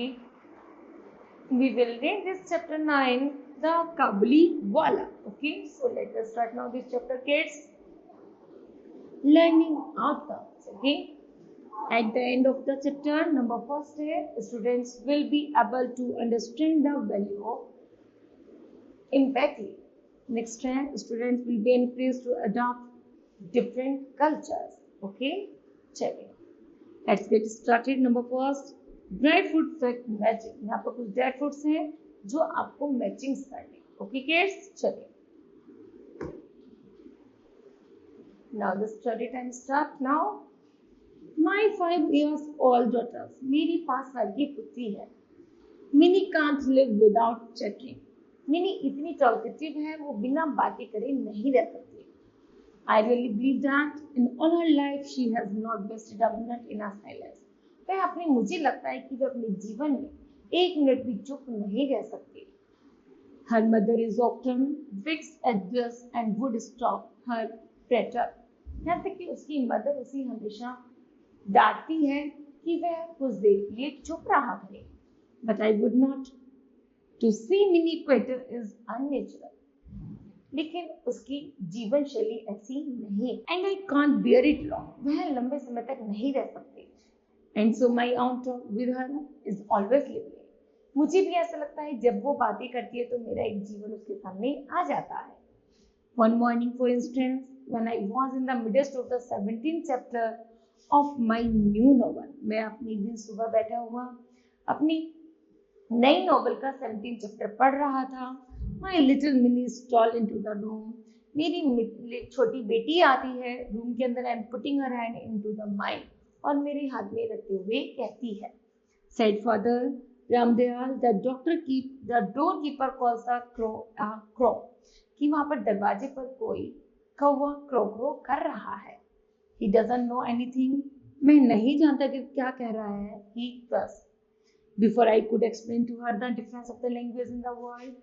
Okay, we will read this chapter 9, the Kabuli Wala. Okay, so let us start now this chapter, kids. Learning outcomes. Okay, at the end of the chapter, number first है, students will be able to understand the value of empathy. Next है, students will be encouraged to adopt different cultures. Okay, चलिए, let's get started. Number first, dry fruit fact matching. यहाँ पर कुछ dry fruits हैं जो आपको matching करने. Okay kids, चलिए. Now the study time start now. My 5 years old daughter, मेरी 5 साल की पुत्री है. Mini can't live without chatting. Mini इतनी टॉकेटिव है, वो बिना बातें करे नहीं रह सकती. I really believe that in all her life she has not wasted a minute in her silence. वह अपने, मुझे लगता है कि वह अपने जीवन में एक मिनट भी चुप नहीं रह सकती. Her mother is often vexed at this and would stop her prattle. यहाँ तक कि उसकी मदर उसे हमेशा डांटती है कि वह कुछ देर के लिए चुप रहा करे. But I would not. To see Minnie Quater is unnatural. लेकिन उसकी जीवन शैली ऐसी नहीं. And I can't bear it long. वह लंबे समय तक नहीं रह सकती. And so my aunt with her is always lively. मुझे भी ऐसा लगता है जब वो बातें करती है तो मेरा एक जीवन उसके सामने आ जाता है. One morning, for instance, when I was in the midst of the 17th chapter of my new novel, मैं अपनी एक दिन सुबह बैठा हुआ अपनी नई नॉवल का 17th चैप्टर पढ़ रहा था. My little Minnie stole into the room. मेरी छोटी बेटी आती है रूम के अंदर. I am putting her hand into the mine. और मेरे हाथ में रखते हुए कहती है, said Father Ramdayal, the doorkeeper calls a crow. कि वहां पर दरवाजे पर कोई कौवा क्रो कर रहा है. He doesn't know anything. मैं नहीं जानता कि क्या कह रहा है. He was. Before I could explain to her the difference of the language in the world,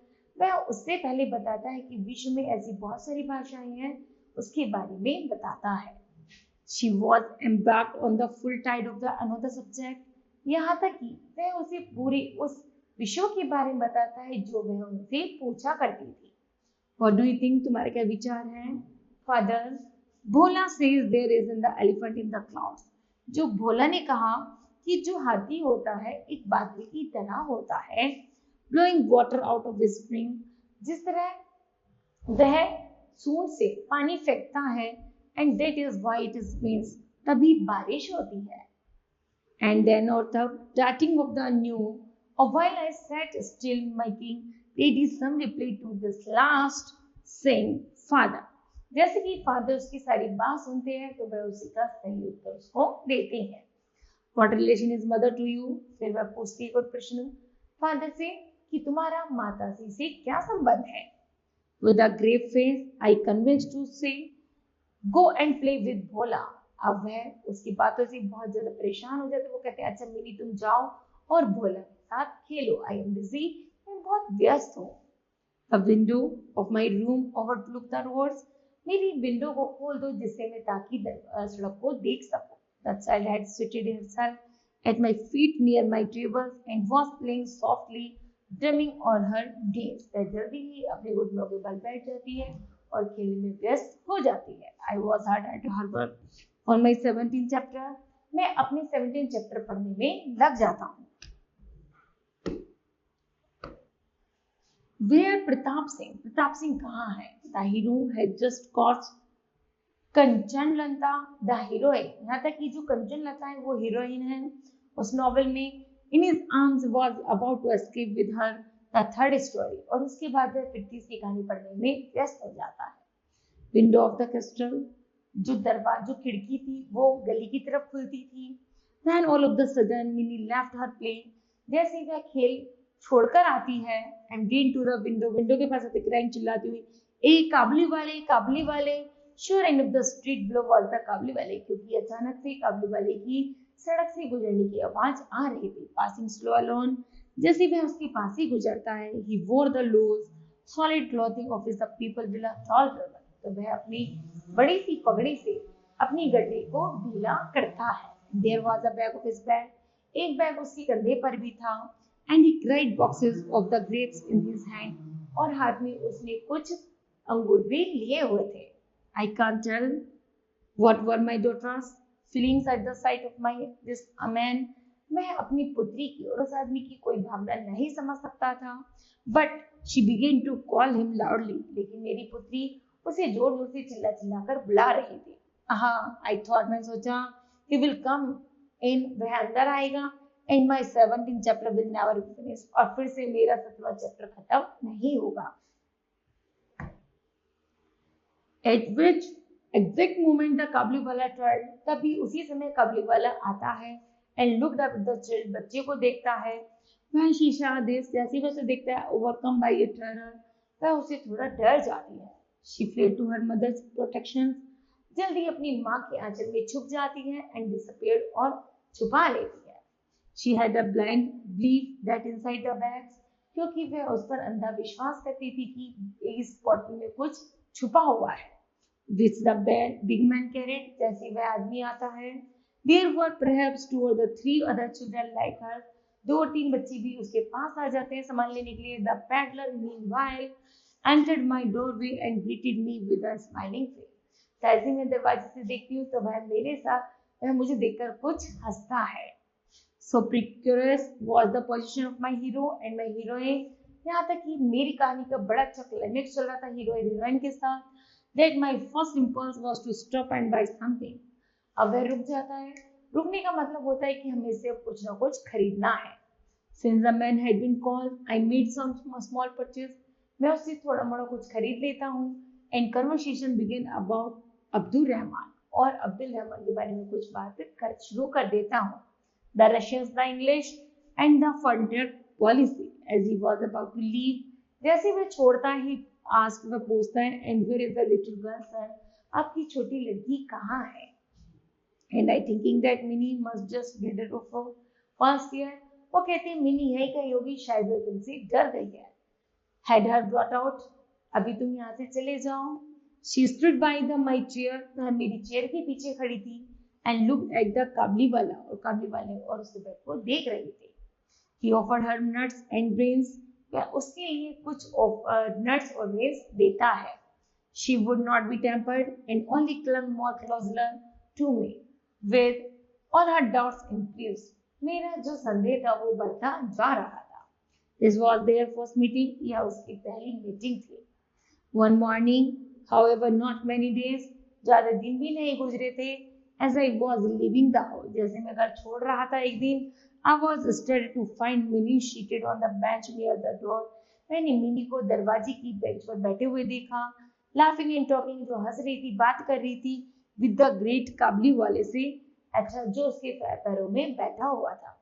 वह उससे पहले बताता है कि विश्व में ऐसी बहुत सारी भाषाएं हैं, उसके बारे में बताता है. She was embarked on the full tide of the another subject. यहाँ तक कि वह उसे पूरे उस विषय के बारे में बताता है जो वह उनसे पूछा करती थी. What do you think? तुम्हारे क्या विचार हैं? Father, Bhola says there is in the elephant in the clouds. जो भोला ने कहा कि जो हाथी होता है एक बादल की तरह होता है. Blowing water out of the spring. जिस तरह वह सूंड से पानी फेंकता है. And that is why it is means. तभी बारिश होती है. And then or the darting of the new, or while I sat still making ready some reply to this last saying, Father. जैसे कि फादर उसकी सारी बात सुनते हैं तो वह उसी का सही उत्तर उसको देते हैं. What relation is mother to you? फिर वह पूछती है कोई प्रश्न फादर से कि तुम्हारा माता से क्या संबंध है. With a grave face, I convinced to say, Go and play with भोला. अब वह उसकी बातों से बहुत ज्यादा परेशान हो जाते. वो कहते हैं अच्छा मिनी तुम जाओ और भोला के साथ खेलो. I am busy. मैं बहुत व्यस्त हूँ. A window of my room overlook the roads. मेरी विंडो को खोल दो जिससे मैं ताकि सड़क को देख सकूं. The child had seated herself at my feet near my table and was playing softly, drumming on her knees. वह जल्दी ही अपने घुटनों के बल बैठ जाती है और खेलने में व्यस्त हो जाती है. I was hard at her work on my 17th chapter. मैं अपने 17th चैप्टर पढ़ने में लग जाता हूँ. Where प्रताप सिंह? प्रताप सिंह कहाँ है? The hero had just caught Kanchan Lata the heroine. यहाँ तक कि जो कंचन लता है वो हीरोइन है उस नॉवेल में. In his arms was about to escape with her the third story. और उसके बाद वह फिर तीसरी कहानी पढ़ने में व्यस्त हो जाता है. Window of the castle. जो खिड़की थी वो गली की तरफ खुलती थी. Then all of the sudden Minnie left her play. जैसे वह खेल छोड़कर आती है and ran to the window. Window के पास आते क्राइम चिल्लाती हुई, ए काबली वाले. Sure end of the street below was the काबली वाले. क्योंकि अचानक से काबली वाले की सड़क से गुजरने की आवाज आ रही थी. Passing slow along. जैसे वह उसके पास ही गुजरता है. He wore the loose solid clothing of his people with a tall turban. तो वह अपनी बड़ी सी पगड़ी से अपनी गड्ढे को ढीला करता है. There was a back of his bag. एक बैग उसके कंधे पर भी था and he cried boxes of the grapes in his hand और हाथ में उसने कुछ अंगूर भी लिए हुए थे। I can't tell what were my daughter's feelings at the sight of my this man. मैं अपनी पुत्री की और उस आदमी की कोई भावना नहीं समझ सकता था, but she began to call him loudly. लेकिन मेरी पुत्री उसे जोर जोर से चिल्ला चिल्ला कर बुला रही थी। हाँ, आई थॉट, मैं सोचा, ही विल कम इन, वह अंदर आएगा, and my 17th chapter will never be finish, और फिर से मेरा 17वां चैप्टर खत्म नहीं होगा। Eight which exact moment the Kabuliwala turn, तभी उसी समय काबुलीवाला आता है and looked up the child, बच्चे को देखता है। वह शीशा देश जैसे ही उसे देखता है, ओवरकम बाय ए टेरर, वह उसे थोड़ा डर जाती है। She fled to her mother's protection, जल्दी अपनी माँ के आंचल में छुप जाती है एंड डिसअपीयर्ड, और छुपा लेती है। She had a blind belief that inside the bags, क्योंकि वह उस पर अंधा विश्वास करती थी कि इस पॉटली में कुछ छुपा हुआ है। Which the big man carried, जैसे वह आदमी आता है। There were perhaps 2 or 3 other children like her, 2 और 3 बच्चे भी उसके पास आ जाते हैं सामान लेने के लिए। The peddler meanwhile entered my doorway and greeted me with a smiling face. जैसे मैं दरवाजे से देखती हूँ तो वह मुझे देखकर कुछ हंसता है। So precarious was the position of my hero and my heroine, यहाँ तक कि मेरी कहानी का बड़ा अच्छा क्लाइमेक्स चल रहा था हीरो और हीरोइन के साथ, that my first impulse was to stop and buy something. अब वह रुक जाता है। रुकने का मतलब होता है कि हमें से कुछ ना कुछ खरीदना है। Since the man had been called, I made some small purchase. मैं उससे थोड़ा मोड़ा कुछ खरीद लेता हूँ। And conversation began about Abdul Rahman, और अब्दुल रहमान के बारे में कुछ बात शुरू कर देता हूँ। The Russians, the English, and the frontier policy. As he was about to leave, जैसे वह छोड़ता ही आस्क, वह पूछता है, and where is the little girl sir, आपकी छोटी लड़की कहाँ है? And I thinking that Mini must just get off first year, वो कहते हैं मिनी यही कही होगी, शायद वह तुमसे डर गई है। हैड हर ब्रॉट आउट, अभी तुम यहाँ से चले जाओ। She stood by the my chair, वह मेरी चेयर के पीछे खड़ी थी, and looked at the Kabuliwala, और काबुलीवाले और उसके बैग को देख रही थी। He offered her nuts and grains, वह उसके लिए कुछ नट्स और ग्रेन्स देता है। She would not be tempered and only clung more closer to me with all her doubts increase, मेरा जो संदेह था वो बढ़ता जा रहा था। This was their first meeting, यह उसकी पहली मीटिंग थी। One morning, however not many days, ज्यादा दिन भी नहीं गुजरे थे, as I was living the house, जैसे मैं घर छोड़ रहा था एक दिन, I was started to find Minnie seated on the bench near the door. मैंने मिनी को दरवाजे की बेंच पर बैठे हुए देखा, laughing and talking, जो हंस रही थी, बात कर रही थी, with the great काबली वाले से, अच्छा, जो उसके पैरों में बैठा हुआ था।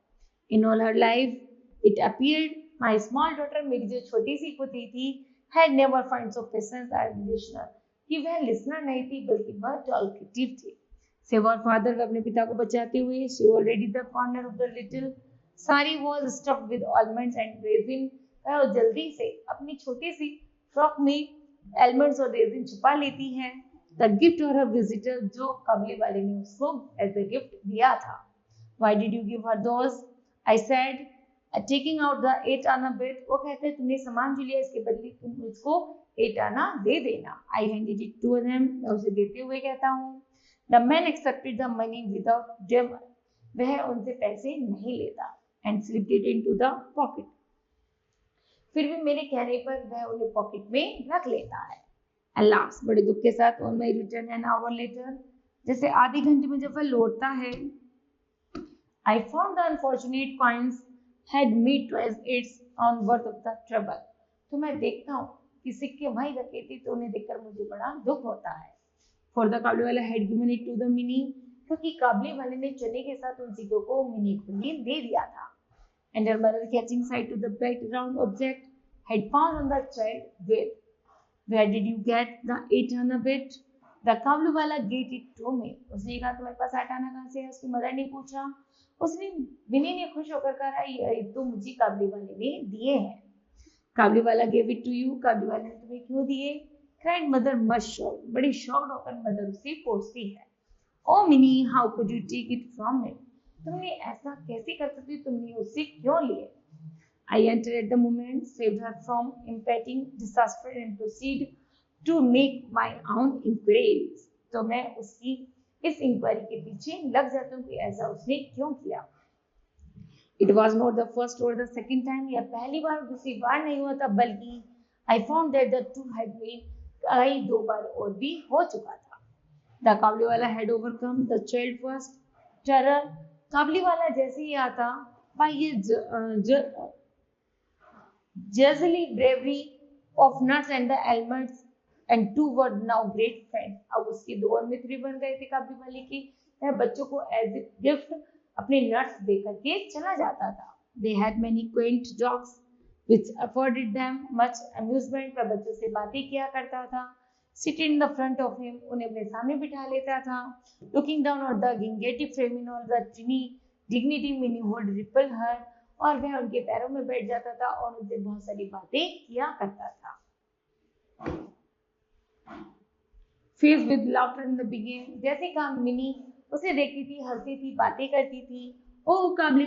In all her life, it appeared, my small daughter, मेरी जो छोटी सी पुत्री थी, had never found so patient and listener, कि वह लिसनर नहीं थी बल्कि वह टॉल्केटिव थी। Save her father, वह अपने पिता को बचाते हुए, she already the corner of the little sari was stuffed with almonds and raisin, वह जल्दी से अपनी छोटी सी फ्रॉक में almonds और raisin छुपा लेती है। The gift or her visitor, जो कमले वाले ने उसको as a gift दिया था। Why did you give her those? I said, taking out the 8 आना bit, वो कहते हैं तुमने सामान जो लिया इसके बदले तुम मुझको 8 आना दे देना। I handed it to them, मैं उसे देते हुए कहता हूँ। The man accepted the money without demur, वह उनसे पैसे नहीं लेता, and slipped it into the pocket, फिर भी मेरे कहने पर वह उन्हें पॉकेट में रख लेता है। Alas, बड़े दुख के साथ, on my return an hour later, जैसे आधे घंटे में जब वह लौटता है, I found the unfortunate coins had made twice its own worth of the trouble, तो मैं देखता हूँ कि सिक्के वहीं रखे थे, तो उन्हें देखकर मुझे बड़ा दुख होता है। For the काबली वाला had given it to the Minnie, क्योंकि काबली वाले ने चने के साथ उन सिक्कों को मिनी को दे दिया था। And her mother, catching sight to the bright round object, had found on the child with, where did you get the 8 आना bit? The काबली वाला gave it to me, उसने कहा तुम्हारे पास 8 आना कहाँ से है? उसकी मदर ने पूछा। उसने मिनी ने खुश होकर कहा ये तो मुझे काबली वाले ने दिए हैं। काबली वाला gave it to you, काबली वाले ने तुम्हें क्यों दिए? Cried mother much shocked, बड़ी शॉक्ड होकर मदर उसे पूछती है, Oh Minnie, how could you take it from me? तुमने ऐसा कैसे कर सकती, तुमने उससे क्यों लिए? I entered at the moment, saved her from impending disaster and proceed to make my own inquiries. तो मैं उसकी इस इंक्वायरी के पीछे लग जाता हूँ कि ऐसा उसने क्यों किया. It was not the first or the second time. यह पहली बार दूसरी बार नहीं हुआ था, बल्कि I found that the two had been कई दो बार और भी हो चुका था. The Kabuliwala had overcome the child first terror. Kabuliwala जैसे ही आता by his Jazzy bravery of Nuts and the Almonds and two were now great friends. अब उसके दो और मित्र बन गए थे काबुली की. वह बच्चों को एज ए गिफ्ट अपने नट्स दे करके चला जाता था. They had many quaint jokes which afforded them much amusement. वह बच्चों से बातें किया करता था. Sitting in the front of him, उन्हें अपने सामने बिठा लेता था. Looking down on the gingetti feminine, the tiny dignity Minnie would repel her. और वह उनके पैरों में बैठ जाता था और उनसे बहुत सारी बातें किया करता था. Faced with laughter in the beginning, जैसे काम मिनी उसे देखती थी, हंसती थी, बातें करती थी. ओह काबली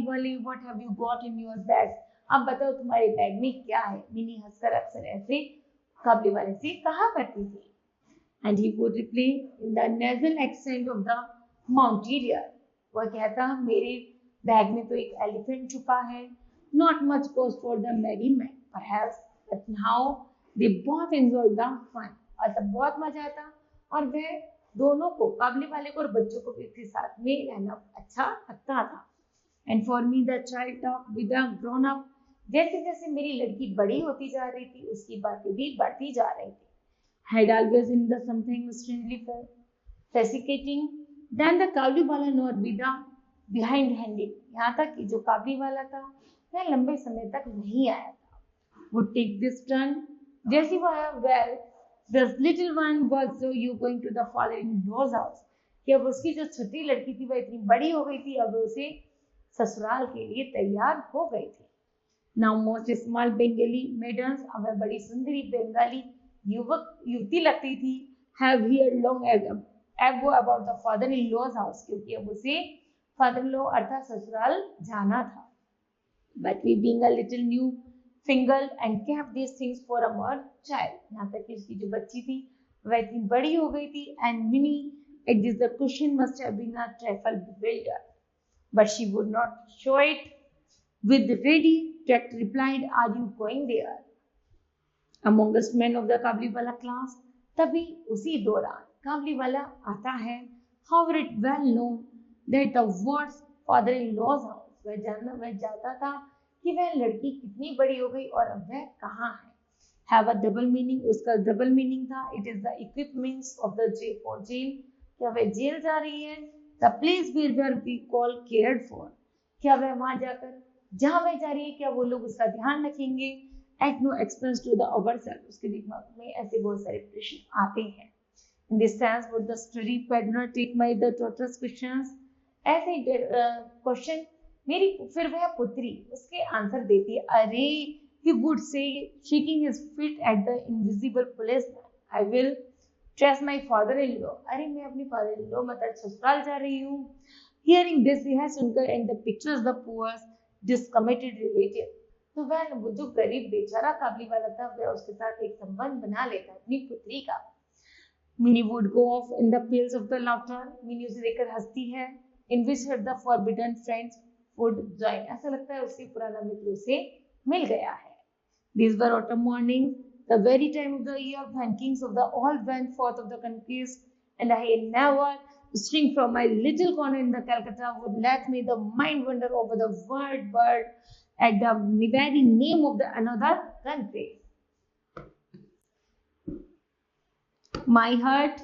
वाले, what have you got in your bag? अब बताओ तुम्हारे बैग में क्या है? मिनी हंसकर अक्सर ऐसे काबली वाले से कहा करती थी. And he would reply in the nasal accent of the mountaineer. वह कहता, मेरे बैग में तो एक एलिफेंट छुपा है. Not much cost for the merriment, perhaps, but now they both enjoyed the fun. और तब बहुत मजा आता और वह दोनों को, काबली वाले को और बच्चों को भी उसके साथ में रहना अच्छा लगता था. And for me the child talk with the grown up. जैसे जैसे मेरी लड़की बड़ी होती जा रही थी, उसकी बातें भी बढ़ती जा रही थी. Had always in the something strangely fascinating than the Kabuliwala nor be the behind handed. यहाँ तक कि जो काबली वाला था वह लंबे समय तक नहीं आया था. Would take this turn. जैसी वह well, this little one was so you going to the father-in-law's house. कि अब उसकी जो छोटी लड़की थी वह इतनी बड़ी हो गई थी, अब उसे ससुराल के लिए तैयार हो गई थी. Now most small Bengali maidens, अब वह बड़ी सुंदरी बंगाली युवती लगती थी, have heard long ago about the father-in-law's house, क्योंकि अब उसे फादर-इन-लॉ अर्थात ससुराल जाना था. But we being a little new fingal and kept these things for our child. यहाँ तक कि उसकी जो बच्ची थी वह इतनी बड़ी हो गई थी. And Minnie at this the cushion must have been a trifle bewildered, but she would not show it. With ready tact replied, "Are you going there?" Amongst men of the Kabuliwala class. तभी उसी दौरान काबुलीवाला आता है. However, it well known that the words father-in-law's house, वह जाता था कि वह लड़की कितनी बड़ी हो गई और अब वह कहाँ है. Have a double meaning, उसका double meaning था. It is the equipments of the jail for jail. क्या वह जेल जा रही है? The place where we call cared for. क्या वह वहां जाकर जहां वह जा रही है क्या वो लोग उसका ध्यान रखेंगे? At no expense to the ourselves. उसके दिमाग में ऐसे बहुत सारे प्रश्न आते हैं. In this sense, would the study did not take my the daughter's questions. ऐसे क्वेश्चन मेरी फिर वह पुत्री उसके आंसर देती है. अरे he would say shaking his feet at the invisible policeman, I will trust my father-in-law. अरे मैं अपनी father-in-law मतलब ससुराल जा रही हूँ. Hearing this, यह सुनकर and the pictures the poor discomfited relative. तो वह जो गरीब बेचारा काबली वाला था वह उसके साथ एक संबंध बना लेता है अपनी पुत्री का. Minnie would go off in the peals of the laughter. Minnie उसे देखकर हंसती है. In which her the forbidden friends would join. ऐसा लगता है उसके पुराना मित्र उसे मिल गया है. These were autumn mornings, the very time of the year when kings of the all went forth of the conquest, and I never, sitting from my little corner in the Calcutta, would let me the mind wander over the word bird at the very name of the another country. My heart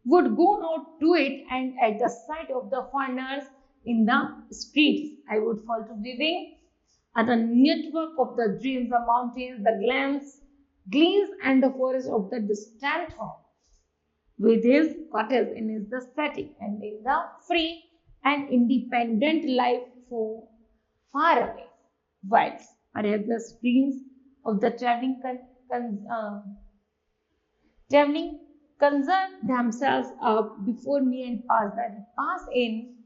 would go out to it, and at the sight of the foreigners in the streets, I would fall to weaving at the network of the dreams, the mountains, the gleams, and the forest of the distant home, with his cottage in his the setting, and in the free and independent life for far away, whilst perhaps the streams of the traveling concern themselves up before me and pass in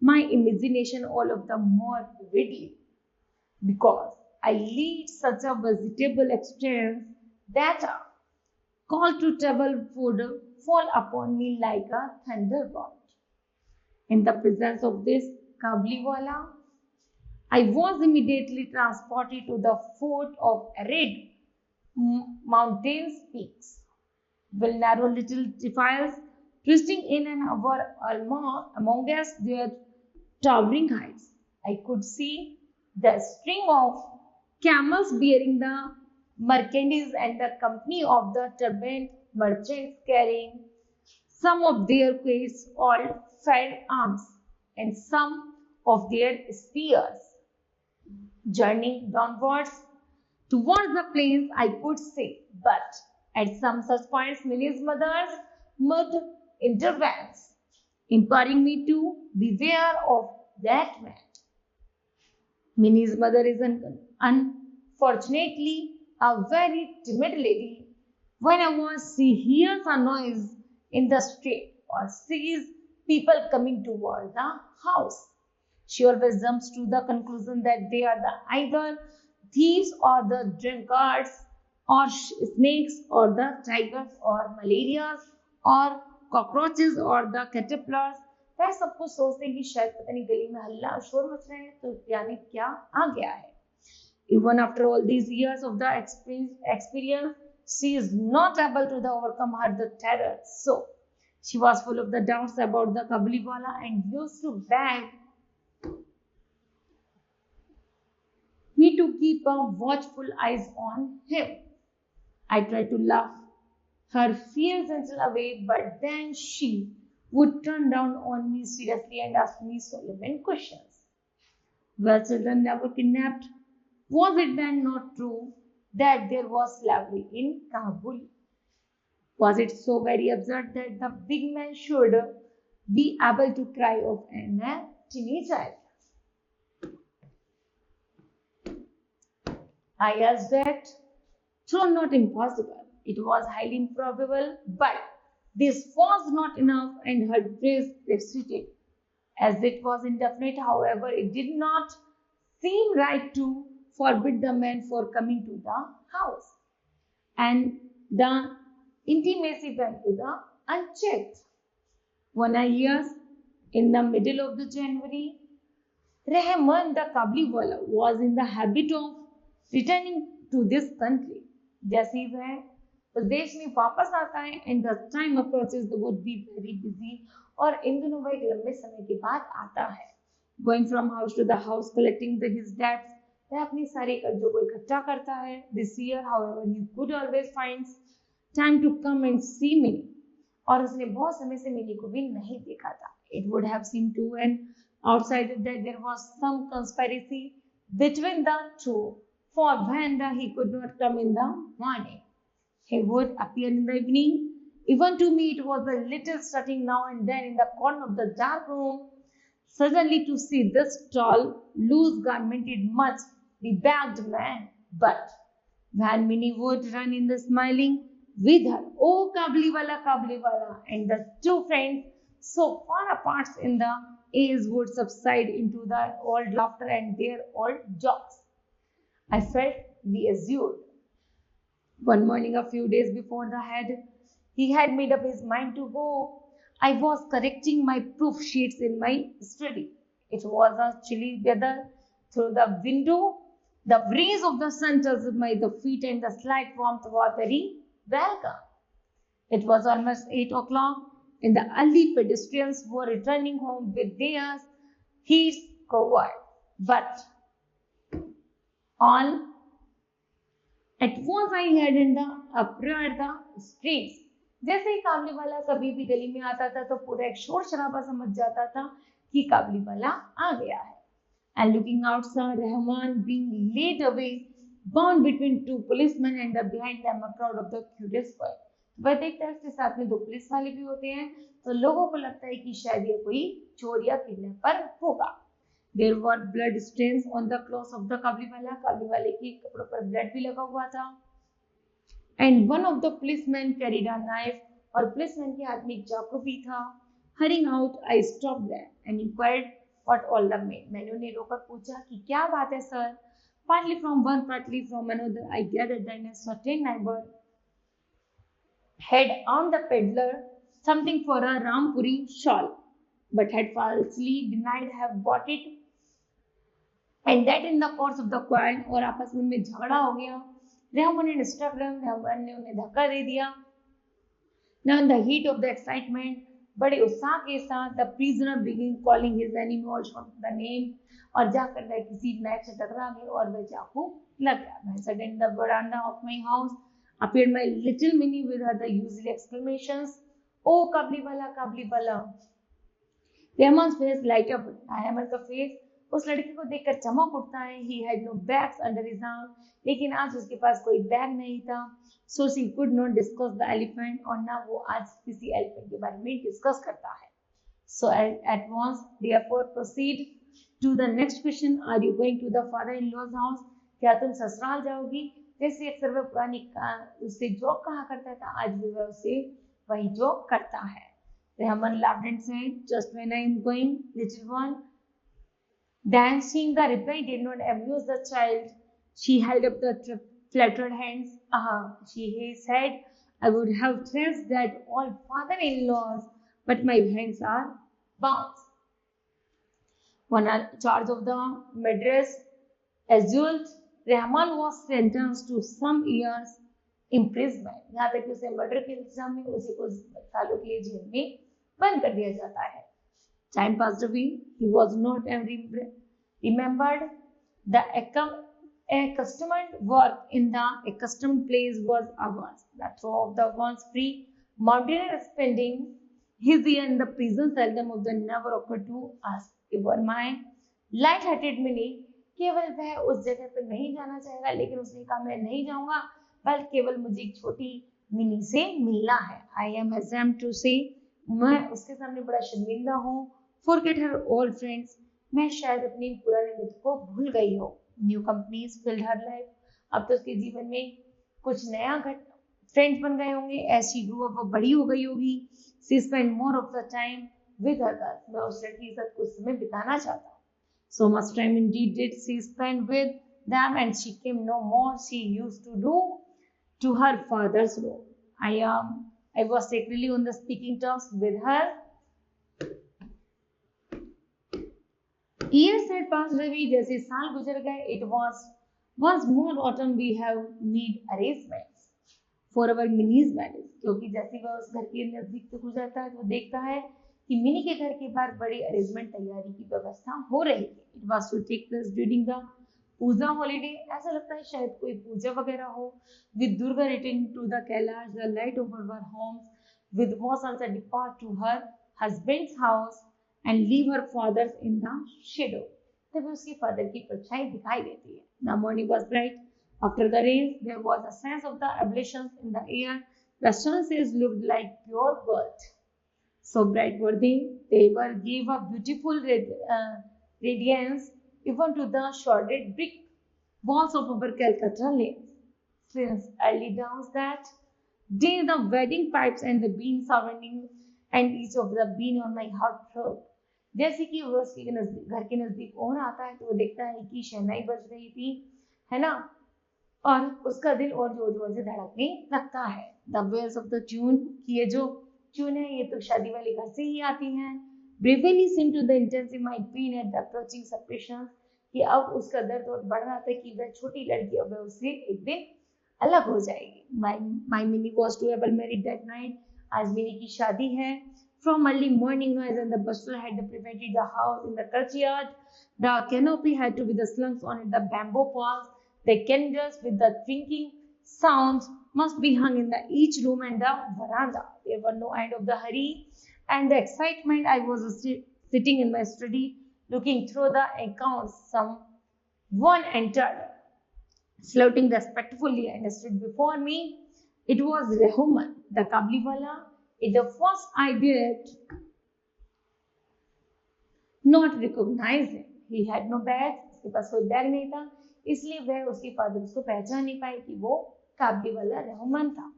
my imagination all of the more vividly because I lead such a vegetable experience that a call to travel would fall upon me like a thunderbolt. In the presence of this Kabliwala, I was immediately transported to the foot of arid mountains peaks, will narrow little defiles twisting in and over among us their towering heights. I could see the string of camels bearing the merchandise and the company of the turbaned merchants carrying some of their quays all firearms and some of their spears. Journeying downwards towards the plains, I could see, but at some such points, Minnie's mother's mud intervenes, imploring me to beware of that man. Minnie's mother is unfortunately a very timid lady. Whenever she hears a noise in the street or sees people coming toward the house, she always jumps to the conclusion that they are either thieves or the drunkards or snakes or the tigers or malarias or cockroaches or the caterpillars. वह सब कुछ सोचते हैं कि शायद पता नहीं गली में हल्ला और शोर मच रहे हैं तो यानी क्या आ गया है. Even after all these years of the experience, she is not able to overcome her the terror. So she was full of the doubts about the Kabliwala and used to beg me to keep a watchful eyes on him. I tried to laugh her fears until away, but then she would turn down on me seriously and ask me solemn questions. Were children never kidnapped? Was it then not true that there was slavery in Kabul? Was it so very absurd that the big man should be able to cry of a teeny child? I asked that, though not impossible, it was highly improbable, but this was not enough, and her face persisted. As it was indefinite, however, it did not seem right to forbid the man for coming to the house, and the intimacy went to the unchecked. One year, in the middle of the January, Rahman the Kabliwala was in the habit of returning to this country. जैसे ही वह उस देश में वापस आता है and the time approaches the would be very busy और इन दिनों वह एक लंबे समय के बाद आता है. Going from house to the house collecting his debts, वह अपनी सारी कर्जों को इकट्ठा करता है. This year, however, he could always find time to come and see me. और उसने बहुत समय से मिनी को भी नहीं देखा था. It would have seemed to an outsider that there was some conspiracy between the two. For when he could not come in the morning, he would appear in the evening. Even to me, it was a little starting now and then in the corner of the dark room, suddenly to see this tall, loose-garmented, much bebagged man. But when Minnie would run in the smiling with her, oh Kabliwala, Kabliwala, and the two friends so far apart in the age would subside into the old laughter and their old jokes. I felt reassured. One morning, a few days before he had made up his mind to go, I was correcting my proof sheets in my study. It was a chilly weather. Through the window, the rays of the sun touched my feet and the slight warmth was very welcome. It was almost 8 o'clock and the early pedestrians were returning home with their heads covered. But all at once I heard in the uproar the streets. जैसे ही काबलीवाला कभी भी गली में आता था तो पूरा एक शोर शराबा समझ जाता था कि काबलीवाला आ गया है. And looking out saw Rahman being led away, bound between two policemen and behind them a crowd of the curious boy. वह देखता है उसके साथ में दो पुलिस वाले भी होते हैं तो लोगों को लगता है कि शायद ये कोई चोर या किडनैपर होगा. There were blood stains on the clothes of the काबलीवाला. काबलीवाले के कपड़ों पर ब्लड भी लगा हुआ था. And one of the policemen carried a knife और पुलिसमैन के हाथ में एक चाकू भी था. Hurrying out, I stopped there and inquired what all the men. मैंने उन्हें रोकर पूछा कि क्या बात है sir. Partly from one, partly from another, I gathered that a certain neighbor had on the peddler something for a Rampuri shawl, but had falsely denied have bought it, and that in the course of the quarrel और आपस में उनमें झगड़ा हो गया. रेहमान ने Instagram Rehman ने उन्हें धक्का दे दिया. Now in the heat of the excitement, बड़े उत्साह के साथ the prisoner began calling his enemy all from the name, और जाकर वह किसी नायक से टकरा गए और वह चाकू लग गया. When suddenly the veranda of my house appeared my little Minnie with her the usual exclamations, "Oh Kabli wala!" Rahman's face light up. Rahman का face उस लड़की को देखकर चमक उठता है. He had no bags under his arm, लेकिन आज उसके पास कोई बैग नहीं था. So she could not discuss the elephant, और ना वो आज किसी elephant के बारे में डिस्कस करता है. So at once, therefore, proceed to the next question. Are you going to the father-in-law's house? क्या तुम ससुराल जाओगी? जैसे अक्सर वह पुरानी उससे जोक कहा करता था, आज भी वह उससे वही जोक करता है. Rahman laughed and said, "Just when I am going, little one." Then, seeing the reply did not amuse the child, she held up the flattered hands. She said, "I would have dressed that all father-in-laws, but my hands are bound." One in charge of the Madras Azult, Rahman was sentenced to some years imprisonment. यहाँ तक कि उसे murder के इल्जाम में उसे कुछ सालों के लिए जेल में बंद कर दिया जाता है. Time passed away. He was not remembered. The accustomed work in the accustomed place was ours. The throw of the once free mountaineer spending his year in the prison seldom of the never occurred to us. Even my light-hearted Minnie, केवल वह उस जगह पर नहीं जाना चाहेगा, लेकिन उसने कहा मैं नहीं जाऊंगा, बल्कि केवल मुझे एक छोटी मिनी से मिलना है. I am ashamed to say, मैं उसके सामने बड़ा शर्मिंदा हूँ. Forget her old friends, मैं शायद अपनी पुराने मित्र को भूल गई हो. New companies filled her life, अब तो उसके जीवन में कुछ नया फ्रेंड्स बन गए होंगे. As she grew up, वो बड़ी हो गई होगी. She spent more of the time with her girls, मैं उस लड़की के साथ कुछ समय बिताना चाहता हूँ. So much time indeed did she spend with them, and she came no more she used to do to her father's room. I was secretly on the speaking terms with her. Years had passed away, जैसे साल गुजर गए. It was once more autumn. We have made arrangements for our Minnie's marriage, क्योंकि जैसे वह उस घर के नजदीक से गुजरता है तो देखता है कि मिनी के घर के बाहर बड़ी अरेंजमेंट तैयारी की व्यवस्था हो रही है. It was to take place during the puja holiday. ऐसा लगता है शायद कोई पूजा वगैरह हो. With Durga returning to the Kailash, the light of our homes, with was also depart to her husband's house and leave her father's in the shadow. तभी उसके father की परछाई दिखाई देती है. The morning was bright. After the rain, there was a sense of the ablations in the air. The sunset looked like pure gold. So bright were they gave a beautiful radiance even to the shrouded brick walls of our Calcutta lanes. Since early dawns that day, the wedding pipes and the bean surrounding and each of the bean on my heart throb. जैसे कि वो उसके घर के नजदीक और आता है तो वो देखता है कि शहनाई बज रही थी, है ना, और उसका दिल और जोर जोर से धड़कने लगता है. The bells of the tune, ये जो ट्यून है ये तो शादी वाले घर से ही आती हैं. Bravely seemed to the intensive my pain at the approaching separation, कि अब उसका दर्द और बढ़ रहा था कि वह छोटी लड़की अब उससे एक दिन अलग हो जाएगी. My Minnie was to have married that night. आज मिनी की शादी है. From early morning noise and the bustle had prevented the house in the courtyard. The canopy had to be the slung on it, the bamboo poles, the candles with the twinkling sounds must be hung in the each room and the veranda. There were no end of the hurry and the excitement. I was sitting in my study looking through the accounts. Someone entered, saluting respectfully, and stood before me. It was Rahman, the Kabliwala. It the first I did not recognize him. He had no bag. उसके पास कोई bag नहीं था, इसलिए वह उसके father उसको पहचान नहीं पाए कि वो काबलीवाला रहमान था.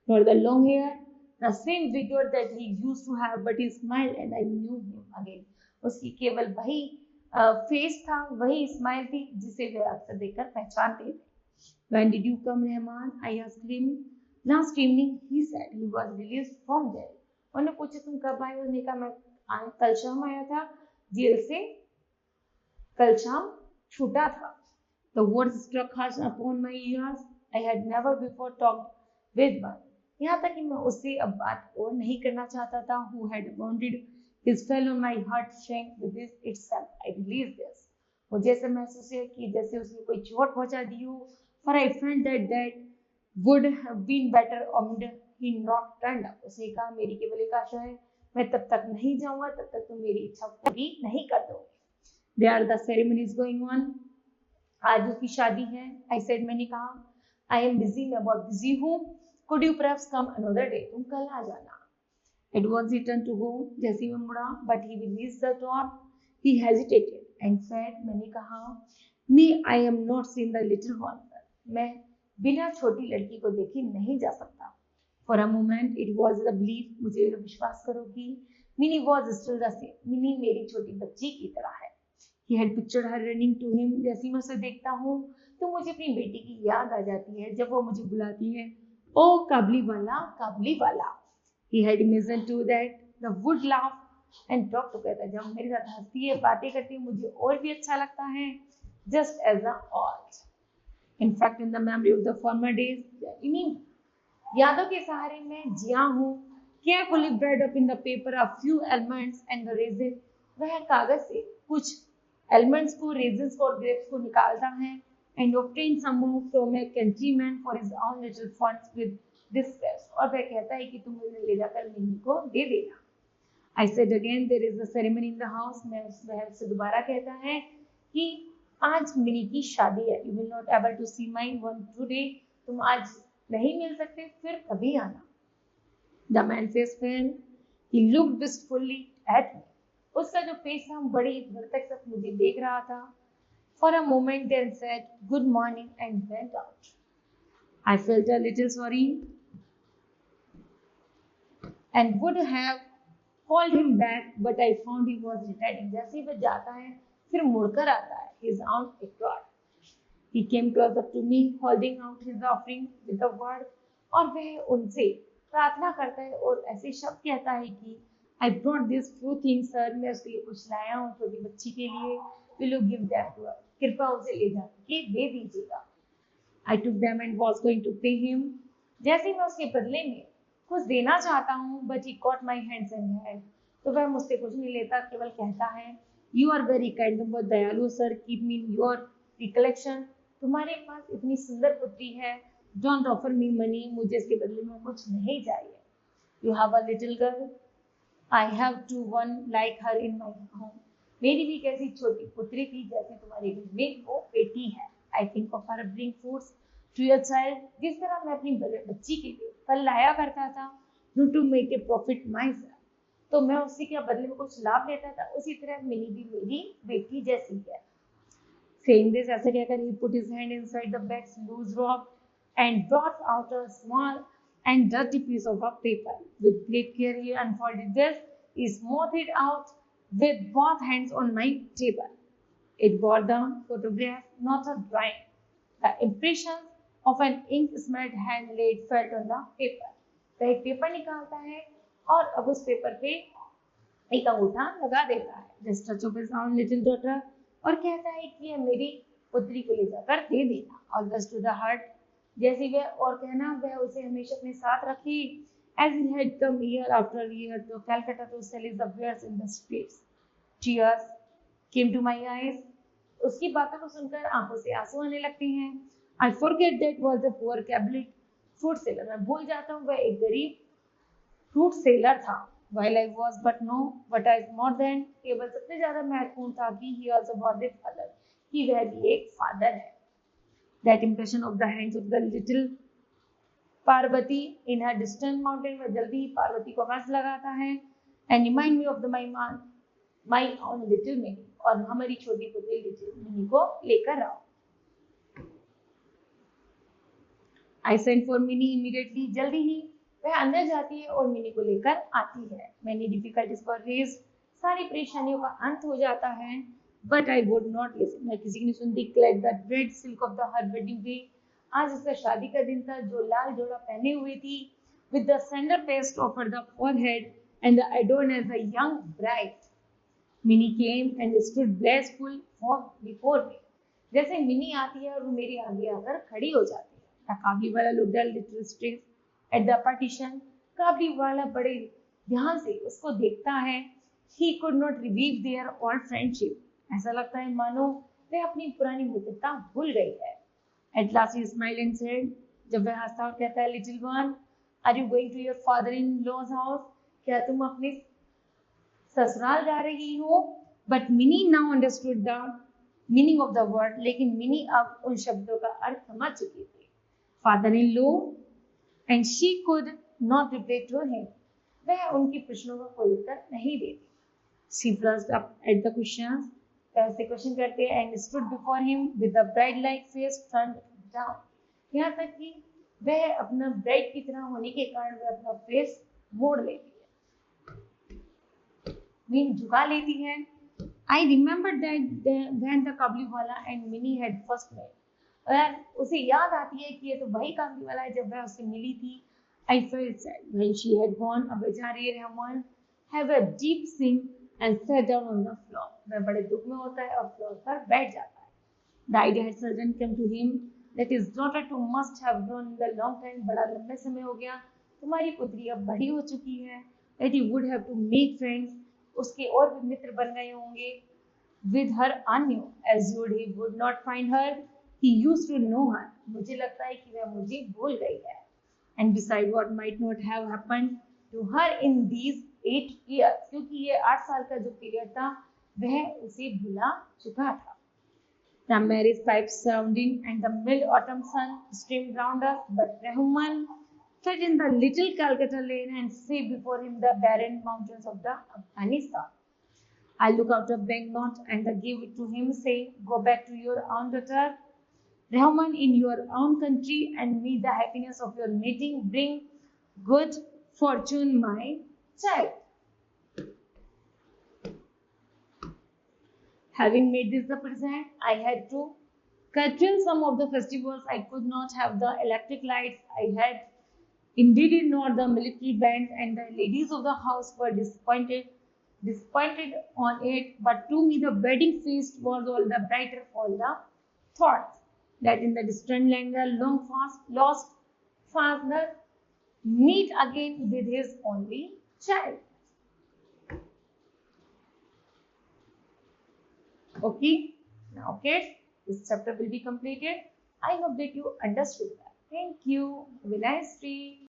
Nor the long hair, the same vigor that he used to have, but he smiled and I knew him again. उसकी केवल वही फेस था, वही स्माइल थी जिसे वह अक्सर देखकर पहचानते थे। When did you come, Rahman? I asked him. Last evening, he said he was released from jail. उन्होंने पूछा तुम कब आए? उसने कहा मैं कल शाम आया था जेल से, कल शाम छूटा था. The words struck harsh upon my ears. I had never before talked with one. यहाँ तक कि मैं उससे अब बात और नहीं करना चाहता था. Who had wounded his fellow, my heart shrank with itself. I released this. मुझे ऐसा महसूस हुआ कि जैसे उसने कोई चोट पहुंचा दी हो. For I felt that would have been better had he not turned up. उसने कहा मेरी केवल एक आशा है, मैं तब तक नहीं जाऊंगा तब तक तुम मेरी इच्छा पूरी नहीं कर दो. There the ceremony is going on. आज उसकी शादी है. I said, मैंने कहा I am busy, मैं बहुत बिजी हूँ. Could you perhaps come another day? तुम कल आ जाना. It was his turn to go. जैसे ही मैं मुड़ा, but he released the door. He hesitated and said, मैंने कहा Me, I am not seen the little one. मैं बिना छोटी लड़की को देखे नहीं जा सकता. For a moment it was the belief, मुझे विश्वास करो कि Minnie was still the same. Mini मेरी छोटी बच्ची की तरह है. He had pictured her running to him. जैसे मैं उसे देखता हूँ तो मुझे अपनी बेटी की याद आ जाती है जब वो मुझे बुलाती है, ओ काबली वाला, काबली वाला. He had imagined too that the would laugh and talk together. जब मेरे साथ हंसती है, बातें करती है, मुझे और भी अच्छा लगता है. Just as a odd. In fact, in the memory of the former days, इन्हीं यादों के सहारे मैं जिया हूँ. Carefully bread up in the paper a few almonds and the raisin. वह कागज से कुछ almonds को, raisins को और grapes को निकालता है. And obtain some more from a countryman for his own little funds with distress. और वह कहता है कि तुम उन्हें ले जाकर मिनी को दे देना. I said again, there is a ceremony in the house. मैं उससे दोबारा कहता है कि आज मिनी की शादी है. You will not able to see my one today. तुम आज नहीं मिल सकते, फिर कभी आना. The man's face fell. He looked wistfully at me. उसका जो फेस था बड़ी देर तक मुझे देख रहा था. For a moment then said good morning and went out. I felt a little sorry and would have called him back, but I found he was returning. जैसे ही वह जाता है फिर मुड़कर आता है. His arm acquired. He came closer to me, holding out his offering with the word. और वह उनसे प्रार्थना करता है और ऐसे शब्द कहता है कि I brought these few things, sir. मैं उसके लिए कुछ लाया हूँ छोटी बच्ची के लिए. Will you give them to her? कृपया उसे ले जाके दे दीजिएगा. I took them and was going to pay him. जैसे मैं उसके बदले में कुछ देना चाहता हूँ, but he caught my hands and held. तो वह मुझसे कुछ नहीं लेता, केवल कहता है You are very kind. तुम बहुत दयालु sir. Keep me in your recollection. तुम्हारे पास इतनी सुंदर पुत्री है. Don't offer me money. मुझे इसके बदले में कुछ नहीं चाहिए. You have a little girl. I have too one like her in my home. मेरी भी कैसी छोटी पुत्री थी जैसे तुम्हारी घर में वो बेटी है. I think of her bring foods to your child. जिस तरह मैं अपनी बच्ची के लिए फल लाया करता था, not to make a profit myself. तो मैं उसी के बदले में कुछ लाभ लेता था, उसी तरह मिनी भी मेरी बेटी जैसी है. Saying this, ऐसे कहकर he put his hand inside the bag's loose robe and brought out a small and dirty piece of a paper. With great care he unfolded this. He smoothed it out with both hands on my table. It bore the photograph, not a drawing. The impression of an ink-smeared hand laid felt on the paper. वह एक paper निकालता है और अब उस paper पे एक अंगूठा लगा देता है. Just touch of his own little daughter. और कहता है कि मेरी पुत्री को ले जाकर दे देना. All this to the heart. जैसे वह और कहना वह उसे हमेशा अपने साथ रखी. As he had come year after year to Calcutta to sell his wares in the streets. Tears came to my eyes. उसकी बातों को सुनकर आंखों से आंसू आने लगते हैं. I forget that was the poor cabinet fruit seller. मैं भूल जाता हूँ वह एक गरीब फ्रूट सेलर था. While I was but no, but I more than केवल सबसे ज्यादा महत्वपूर्ण था कि he also was a father. कि वह भी एक फादर है. That impression of the hands of the little Parvati in her distant mountain. वह जल्दी ही पार्वती को हाथ लगाता है. And remind me of the my own little Minnie. और हमारी छोटी पुत्री लिटिल मिनी को लेकर आओ. I sent for Minnie immediately. जल्दी ही वह अंदर जाती है और मिनी को लेकर आती है. Many difficulties were raised. सारी परेशानियों का अंत हो जाता है। But I would not listen, मैं किसी की नहीं सुनती। क्लाइक the red silk of the her wedding day, आज उसका शादी का दिन था, जो लाल जोड़ा पहने हुए थी, with the center paste over the forehead and the adorned as a young bride. Minnie came and stood blissful before me. जैसे मिनी आती है और वो मेरे आगे आकर खड़ी हो जाती है। काबली वाला looked a little straight at the partition. काबली वाला बड़े ध्यान से उसको देखता है। He could not revive their old friendship. ऐसा लगता है मानो वे अपनी पुरानी मित्रता भूल गई है। At last he smiled and said, जब वह हंसता और कहता है, little one, are you going to your father-in-law's house? क्या तुम अपने ससुराल जा रही हो? But Minnie now understood the meaning of the word. लेकिन मिनी अब उन शब्दों का अर्थ समझ चुकी थी। Father-in-law, and she could not reply to him. वह उनके प्रश्नों का कोई उत्तर नहीं देती। She flushed up at the questions. ऐसे क्वेश्चन करते हैं and stood before him with a bride-like face turned down. यहाँ तक कि वह अपना ब्राइड की तरह होने के कारण वह अपना फेस मोड़ लेती है, मीन झुका लेती है। I remembered that when the Kabuliwala and Minnie had first met. और उसे याद आती है कि ये तो वही काबुलीवाला है जब वह उससे मिली थी। I felt sad when she had gone. अब बेचारी Rahman have a deep sink and sat down on the floor. वह बड़े दुख में होता है और फ्लोर पर बैठ जाता है। The idea had suddenly come to him that his daughter too must have grown in the long time. बड़ा लंबे समय हो गया, तुम्हारी पुत्री अब बड़ी हो चुकी है। That he would have to make friends. उसके और भी मित्र बन गए होंगे। With her anew, as he would not find her. He used to know her. मुझे लगता है कि वह मुझे भूल गई है। And beside what might not have happened to her in these 8 years, क्योंकि ये 8 साल का जो पीरियड था वह उसे भुला चुका था। The marriage pipes sounding and the mild autumn sun streamed round us, but Rahman sat in the little Calcutta lane and saw before him the barren mountains of the Afghanistan. I look out a banknote and I give it to him, saying, "Go back to your own daughter, Rahman, in your own country, and may the happiness of your meeting bring good fortune, my child." Having made this the present, I had to curtail some of the festivals. I could not have the electric lights. I had indeed not the military bands, and the ladies of the house were disappointed on it. But to me, the wedding feast was all the brighter for the thoughts that in the distant land the long lost father meet again with his only child. Okay, now kids, this chapter will be completed. I hope that you understood that. Thank you. Have a nice day.